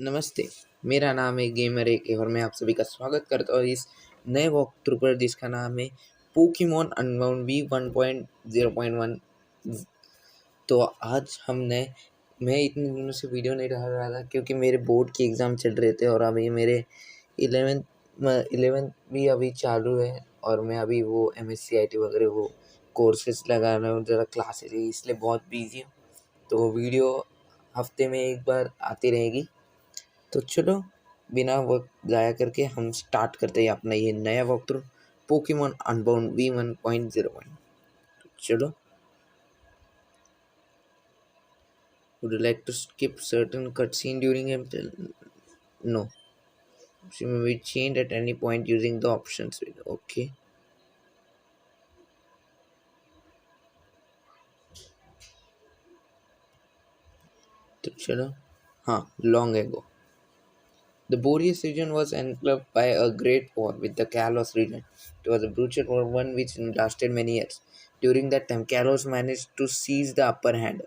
नमस्ते, मेरा नाम है गेमर एक और मैं आप सभी का स्वागत करता हूँ इस नए वॉक थ्रू पर जिसका नाम है पोकेमॉन अनबाउंड v1.0.1। तो आज मैं इतने दिनों से वीडियो नहीं डाल रहा था क्योंकि मेरे बोर्ड के एग्ज़ाम चल रहे थे और अभी मेरे 11th भी अभी चालू है और मैं अभी वो MSc IT वगैरह वो कोर्सेज लगा रहा हूँ, ज़रा क्लासेस है इसलिए बहुत बिजी हूँ। तो वीडियो हफ्ते में एक बार आती रहेगी। तो चलो बिना वक्त ज़ाया करके हम स्टार्ट करते हैं अपना ये नया walk through Pokemon unbound v1.0.1। चलो, would you like to skip certain cutscene during gameplay? No, she may be changed at any point using the options window. Okay, तो चलो, हाँ, long ago the Boreas region was enclosed by a great war with the Kalos region. It was a brutal war, one which lasted many years. During that time, Kalos managed to seize the upper hand.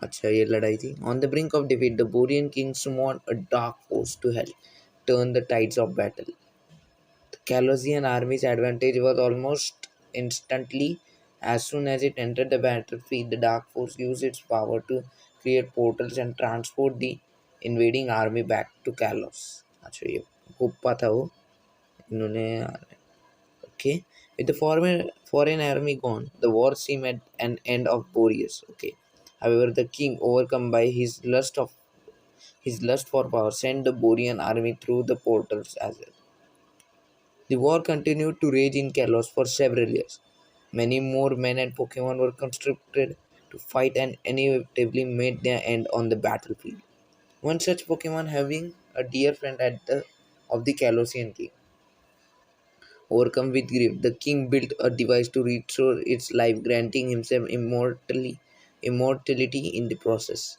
अच्छा, ये लड़ाई थी। On the brink of defeat, the Borean king summoned a dark force to help turn the tides of battle. The Kalosian army's advantage was almost instantly. As soon as it entered the battlefield, the dark force used its power to create portals and transport the invading army back to Kalos. अच्छा, ये हुप्पा था वो इन्होंने। Okay, with the foreign army gone, the war seemed at an end of Boreas. Okay, however, the king, overcome by his lust for power, sent the Borean army through the portals as well. The war continued to rage in Kalos for several years. Many more men and Pokemon were conscripted to fight and inevitably made their end on the battlefield. One such Pokemon having a dear friend of the Kalosian king. Overcome with grief, the king built a device to restore its life, granting himself immortality in the process.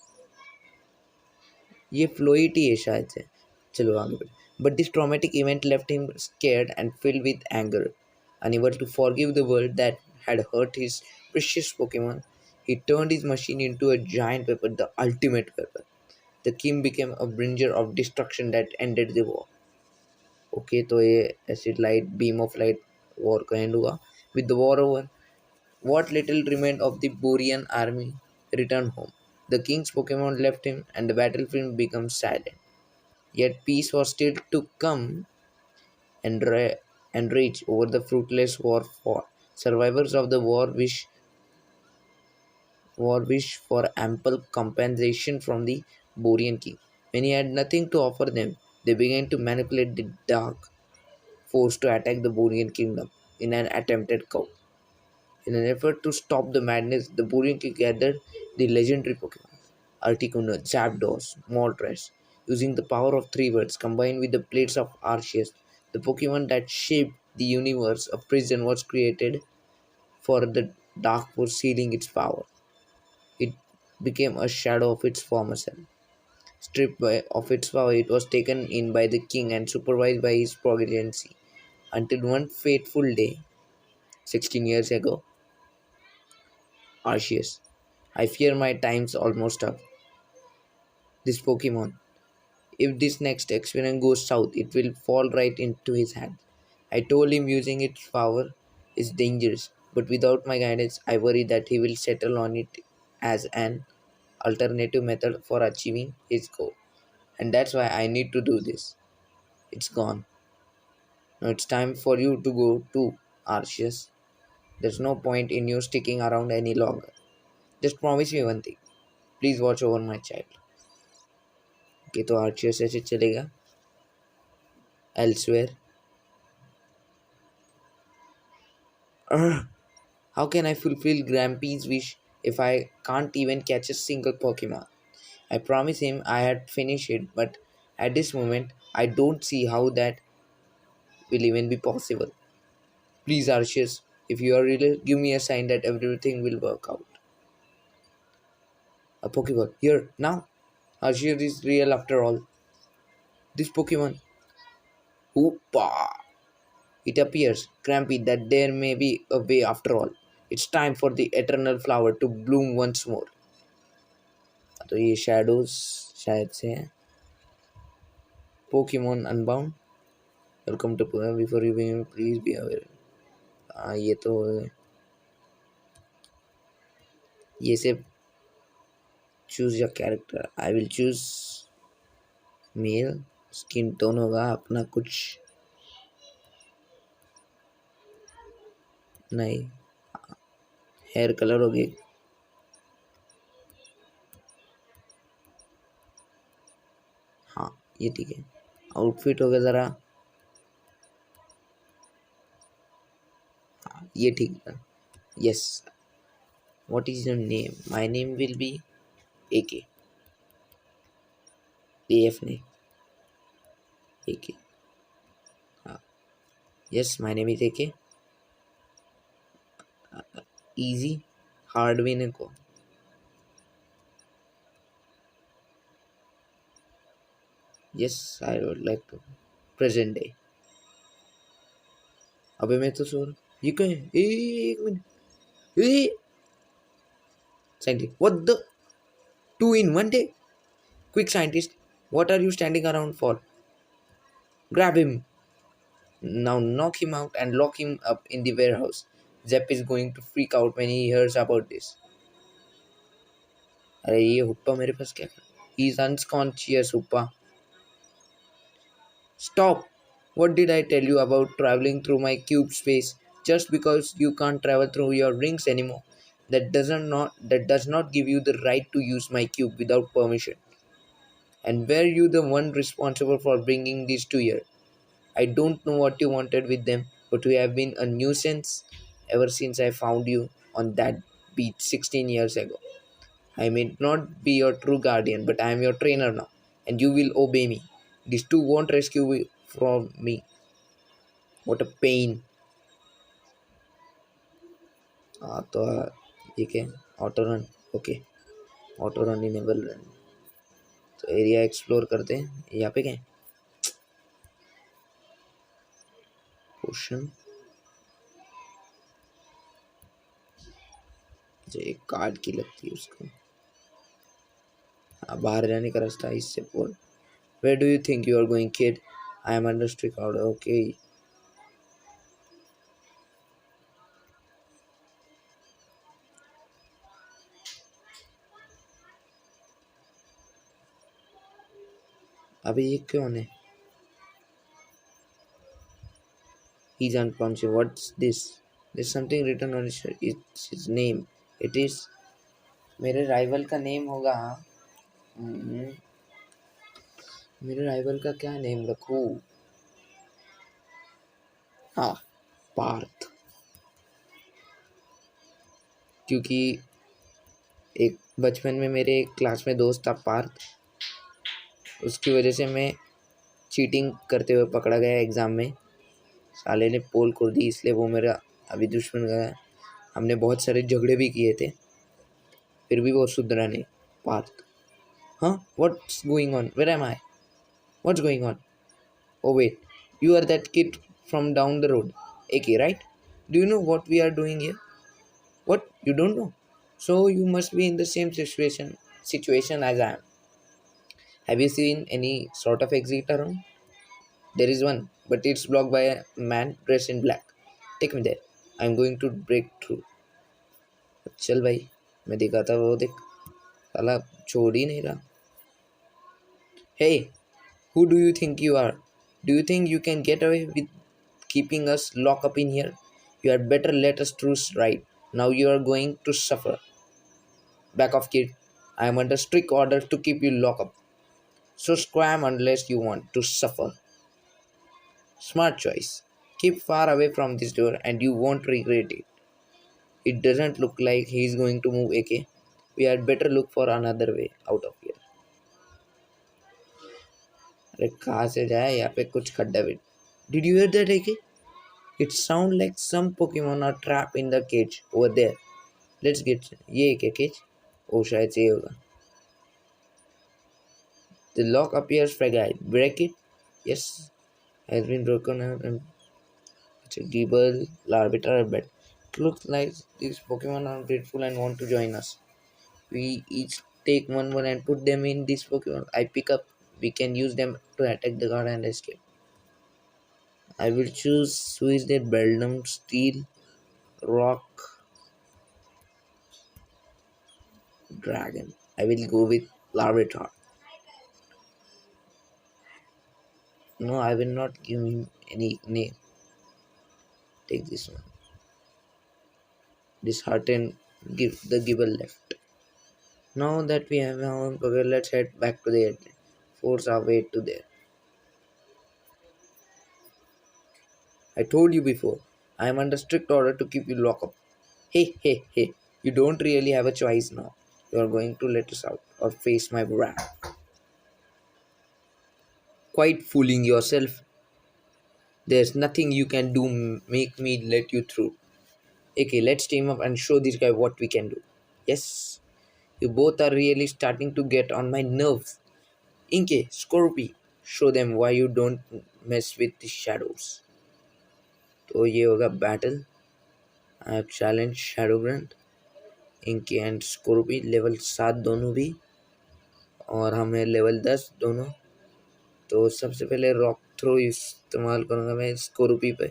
ये फ्लोइटी है शायद से। चलो आगे बढ़े। But this traumatic event left him scared and filled with anger. Unable to forgive the world that had hurt his precious Pokemon, he turned his machine into a giant weapon, the ultimate weapon. The king became a bringer of destruction that ended the war. Okay, तो ये acid light beam of light war का and हुआ। With the war over, what little remained of the Borean army returned home. The king's Pokemon left him, and the battlefield became silent. Yet peace was still to come, and rage over the fruitless war fought. Survivors of the war wish for ample compensation from the Borean king. When he had nothing to offer them, they began to manipulate the dark force to attack the Borean kingdom in an attempted coup. In an effort to stop the madness, the Borean king gathered the legendary Pokemon Articuno, Zapdos, Moltres. Using the power of three words combined with the plates of Arceus, the Pokemon that shaped the universe, a prison was created for the Dark Force, sealing its power. It became a shadow of its former self. Of its power, it was taken in by the king and supervised by his progeny until one fateful day, 16 years ago. Arceus, I fear my time's almost up. This Pokemon, if this next experiment goes south, it will fall right into his hands. I told him using its power is dangerous, but without my guidance, I worry that he will settle on it as an alternative method for achieving his goal. And that's why I need to do this. It's gone. Now it's time for you to go too, Arceus. There's no point in you sticking around any longer. Just promise me one thing. Please watch over my child. Okay, तो आर्चियस ऐसे चलेगा elsewhere. How can I fulfill Grampy's wish if I can't even catch a single Pokemon? I promised him I had finished it, but at this moment, I don't see how that will even be possible. Please, Arceus, if you are real, give me a sign that everything will work out. A Pokeball. Here, now. Arceus is real after all. This Pokemon. Hoopa! It appears, Crampy, that there may be a way after all. It's time for the eternal flower to bloom once more. तो ये shadows शायद से हैं. Pokemon Unbound. Welcome to before you begin, please be aware. ये तो ये से choose your character. I will choose male skin tone होगा अपना कुछ नहीं हेयर कलर होगी हाँ ये ठीक है आउटफिट होगा ज़रा हाँ ये ठीक है yes what is your name my name will be AK AF नहीं AK हाँ yes my name is AK easy hard win को yes I would like to present day अबे मैं तो सो रहा ये क्या है एक minute scientist what the 2 in 1 day quick scientist what are you standing around for grab him now knock him out and lock him up in the warehouse Zep is going to freak out when he hears about this अरे ये हुप्पा मेरे पास क्या कर he is unconscious हुप्पा stop what did I tell you about traveling through my cube space just because you can't travel through your rings anymore that does not give you the right to use my cube without permission and were you the one responsible for bringing these to here I don't know what you wanted with them, but you have been a nuisance ever since I found you on that beach 16 years ago. I may not be your true guardian, but I am your trainer now, and you will obey me. These two won't rescue you from me. What a pain. तो ये क्या auto run okay auto run enable run तो area explore करते हैं यहाँ पे क्या है पोशन जो एक कार्ड की लगती है उसको बाहर जाने का रास्ता इससे बोल Where do you think you are going, kid? I am under strict order. Okay. अबे ये कौन है? He's unconscious. What's this? There's something written on his shirt. It's his name. It is. मेरे राइवल का नेम होगा मेरे rival का क्या नेम रखूं हाँ पार्थ क्योंकि एक बचपन में मेरे एक क्लास में दोस्त था पार्थ उसकी वजह से मैं चीटिंग करते हुए पकड़ा गया एग्ज़ाम में साले ने पोल खोल दी इसलिए वो मेरा अभी दुश्मन गया हमने बहुत सारे झगड़े भी किए थे फिर भी वो सुधरा नहीं पार्थ हाँ what's going on where am I what's going on oh wait you are that kid from down the road AK right do you know what we are doing here what you don't know so you must be in the same situation as I am have you seen any sort of exit around there is one but it's blocked by a man dressed in black take me there I'm going to break through चल भाई मैं दिखाता वो देख साला छोड़ ही नहीं रहा hey who do you think you are do you think you can get away with keeping us locked up in here you had better let us through right now you are going to suffer back off kid I am under strict orders to keep you locked up so scram unless you want to suffer smart choice keep far away from this door and you won't regret it it doesn't look like he is going to move AK we had better look for another way out of here अरे कहाँ से जाए यहाँ पे कुछ खड्डा भी did you hear that AK it sound like some Pokemon are trapped in the cage over there let's get ये क्या cage ओ शायद से ये होगा the lock appears fragile break it yes has been broken out and it's a Gible arbiter but it looks like these Pokemon are grateful and want to join us we each take one and put them in this Pokemon I pick up We can use them to attack the guard and escape. I will choose who is there? Beldam, Steel, Rock, Dragon. I will go with Larvitar. No, I will not give him any name. Take this one. Dishearten, give the giver left. Now that we have our own pocket, let's head back to the airplane. Force our way to there. I told you before, I am under strict order to keep you locked up. Hey, hey, hey, you don't really have a choice now. You are going to let us out or face my wrath. Quite fooling yourself. There's nothing you can do make me let you through. Okay, let's team up and show this guy what we can do. Yes, you both are really starting to get on my nerves. Inke, Scorpy, show them why you don't mess with the shadows. तो ये होगा battle. I have challenge shadow grunt. इनके and स्कॉर्पी level 7 दोनों भी, और हमें level 10 दोनों. तो सबसे पहले रॉक थ्रो इस्तेमाल करूँगा मैं स्कॉर्पी पे.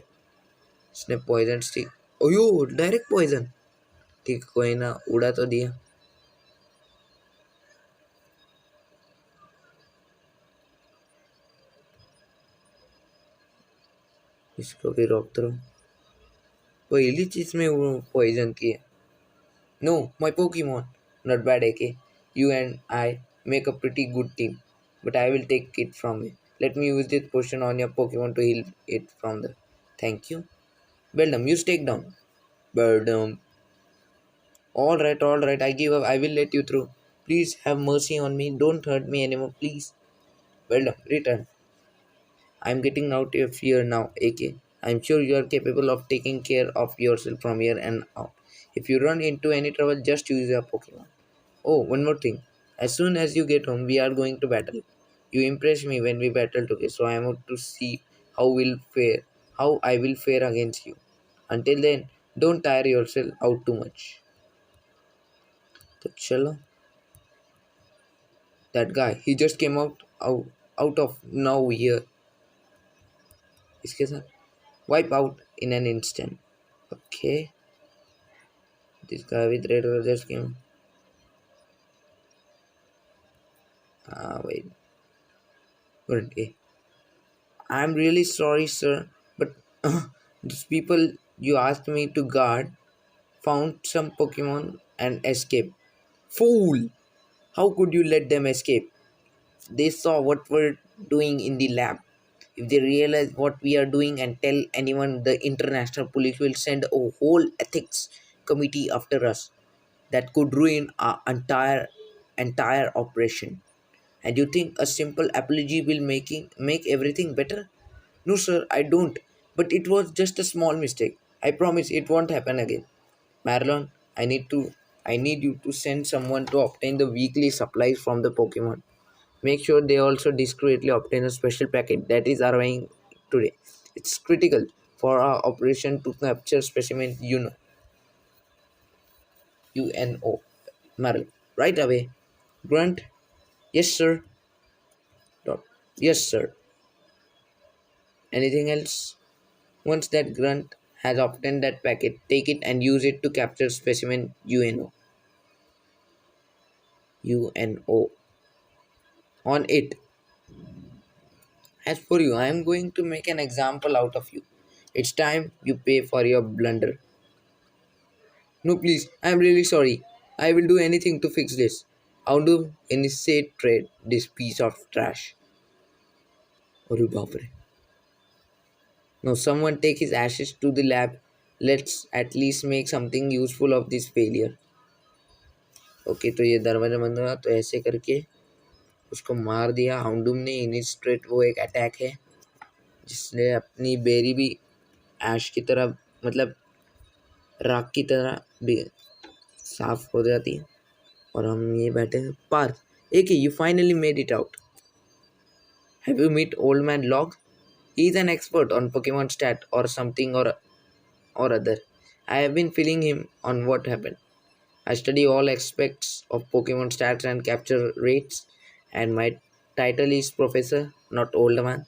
इसने पॉइजन स्टिक. ओयो, डायरेक्ट पॉइजन. ठीक, कोई ना, उड़ा तो दिया. इसको भी रॉक थ्रो. पहली चीज में वो पॉइजन किया. No, my Pokemon. Not bad AK. You and I make a pretty good team, but I will take it from you. Let me use this potion on your Pokemon to heal it from the. Thank you. Beldum, use takedown. Beldum. All right, I give up. I will let you through. Please have mercy on me. Don't hurt me anymore, please. Beldum, return. I'm getting out of here now, AK. I'm sure you are capable of taking care of yourself from here and out. If you run into any trouble, just use your Pokemon. Oh, one more thing. As soon as you get home, we are going to battle. You impressed me when we battled together, so I want to see how I will fare against you. Until then, don't tire yourself out too much. तो चलो. That guy, he just came out of now here. इसके साथ wipe out in an instant. Okay. This guy with red color just came. Wait. Good. I'm really sorry, sir, but these people you asked me to guard found some Pokemon and escaped. Fool! How could you let them escape? They saw what we're doing in the lab. If they realize what we are doing and tell anyone, the international police will send a whole ethics committee after us. That could ruin our entire operation. And you think a simple apology will make everything better? No, sir, I don't. But it was just a small mistake. I promise it won't happen again. Marlon, I need you to send someone to obtain the weekly supplies from the Pokemon. Make sure they also discreetly obtain a special packet that is arriving today. It's critical for our operation to capture specimen UNO. Marlon, right away. Grunt, yes, sir. Dot, yes, sir. Anything else? Once that grunt has obtained that packet, take it and use it to capture specimen UNO. UNO. On it. As for you, I am going to make an example out of you. It's time you pay for your blunder. No, please, I am really sorry. I will do anything to fix this. How do any say trade this piece of trash? Arey baap re. Now, someone take his ashes to the lab. Let's at least make something useful of this failure. Okay, तो ये दरवाज़ा बंद हुआ, तो ऐसे करके उसको मार दिया हाउंडूम ने. इनिस्ट्रेट वो एक अटैक है जिसने अपनी बेरी भी ऐश की तरह, मतलब राख की तरह भी साफ हो जाती है. और हम ये बैठे हैं पार्थ. एक you finally made it out. Have you meet old man Log? He is an expert on Pokemon stat और something or other. I have been filling him on what happened. I study all aspects of Pokemon stats and capture rates, and title is Professor, not Old Man.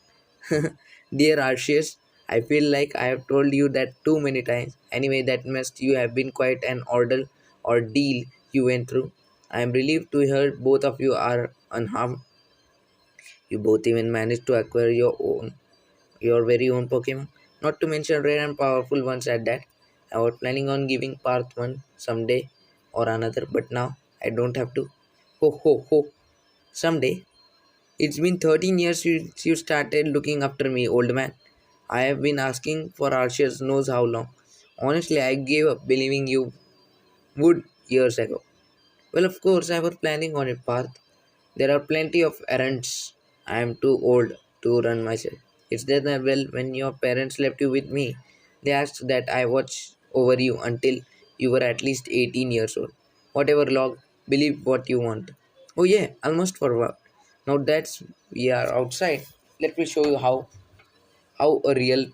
Dear Arceus, I feel like I have told you that too many times. Anyway, that must you have been quite an ordeal you went through. I am relieved to hear both of you are unharmed. You both even managed to acquire your very own Pokemon. Not to mention rare and powerful ones at that. I was planning on giving Path one someday or another, but now I don't have to. Ho ho ho. Someday. It's been 13 years since you started looking after me, old man. I have been asking for Arceus knows how long. Honestly, I gave up believing you would years ago. Well, of course, I was planning on a path. There are plenty of errands I am too old to run myself. It's that well, when your parents left you with me, they asked that I watch over you until you were at least 18 years old. Whatever log, believe what you want. Oh yeah, almost forgot. Now that's we are outside. Let me show you how a real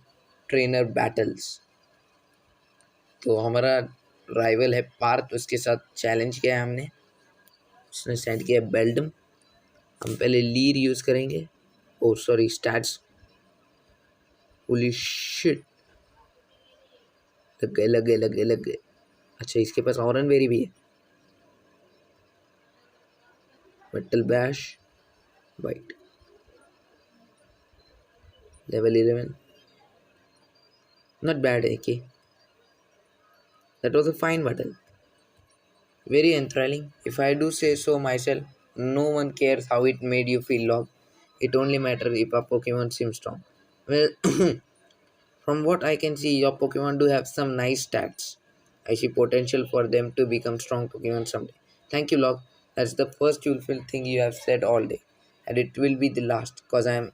trainer battles. तो हमारा rival है पार्थ उसके साथ challenge किया है हमने उसने send किया बेल्डम हम पहले लीर यूज़ करेंगे ओ सॉरी स्टैट्स होली शिट लग गए अच्छा इसके पास ऑरन वेरी भी है metal bash white level 11 not bad है कि that was a fine battle very enthralling. If I do say so myself, no one cares how it made you feel, log. It only matters if a Pokemon seems strong. Well, from what I can see, your Pokemon do have some nice stats. I see potential for them to become strong Pokemon someday. Thank you, Log. That's the first fulfilled thing you have said all day. And it will be the last, cause I am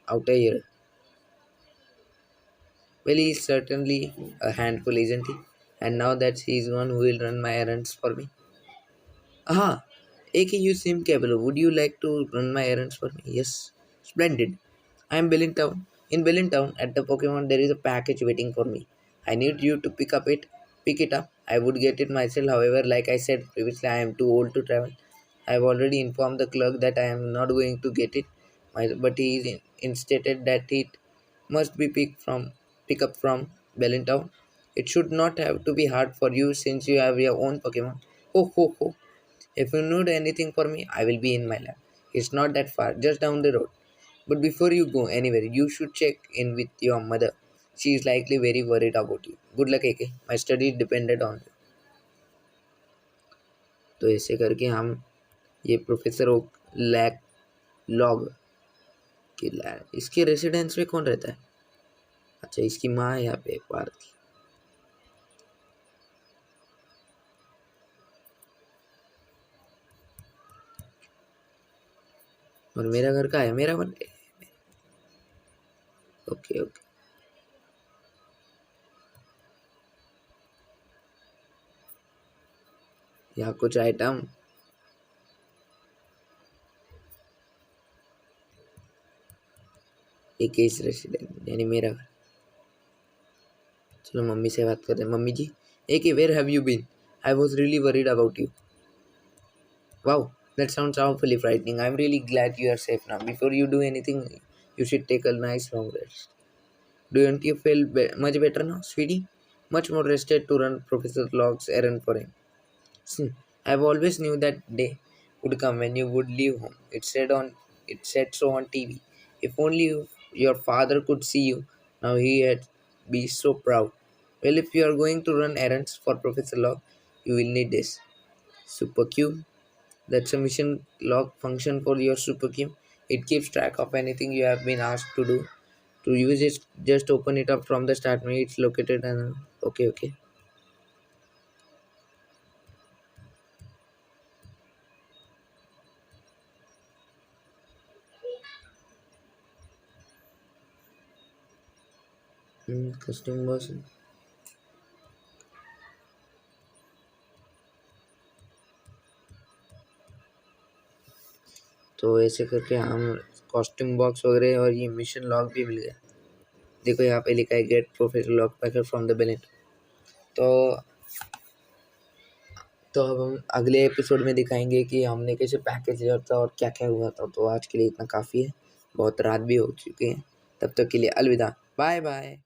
out of here. Well, he's certainly a handful, isn't he? And now that he's one who will run my errands for me. Ah, AK, you seem capable. Would you like to run my errands for me? Yes. Splendid. I am Billingtown. In Billingtown, at the Pokemon, there is a package waiting for me. I need you to pick it up. I would get it myself. However, like I said previously, I am too old to travel. I have already informed the clerk that I am not going to get it, but he is instated that it must be pick up from Bellingtown. It should not have to be hard for you since you have your own Pokemon. Ho ho ho! If you need anything for me, I will be in my lab. It's not that far, just down the road. But before you go anywhere, you should check in with your mother. She is likely very worried about you. Good luck, AK. My study depended on you. तो ऐसे करके हम ये professor okay lack log की lab इसके residence में कौन रहता है अच्छा इसकी माँ है यहाँ पे पार्थ की और मेरा घर का है मेरा बन ओके ओके यहाँ कुछ आइटम एक इस रेसिडेंट यानी मेरा घर चलो मम्मी से बात करते हैं मम्मी जी एक where have you been I was really worried about you wow that sounds awfully frightening. I'm really glad you are safe now. Before you do anything, you should take a nice long rest. Don't you feel much better now, sweetie? Much more rested to run Professor Log's errand for him. I've always knew that day would come when you would leave home. It said so on TV. If only your father could see you now, he'd be so proud. Well, if you are going to run errands for Professor Log, you will need this. Super Cube. That's a mission log function for your Super Cube. It keeps track of anything you have been asked to do. To use it, just open it up from the start menu. It's located and okay. Custom version. तो ऐसे करके हम costume box वगैरह और ये mission log भी मिल गया देखो यहाँ पे लिखा है get professor Log packet from the ballot तो तो अब हम अगले एपिसोड में दिखाएंगे कि हमने कैसे पैकेज लिया था और क्या क्या हुआ था। तो आज के लिए इतना काफ़ी है, बहुत रात भी हो चुकी है। तब तक के लिए अलविदा, बाय बाय।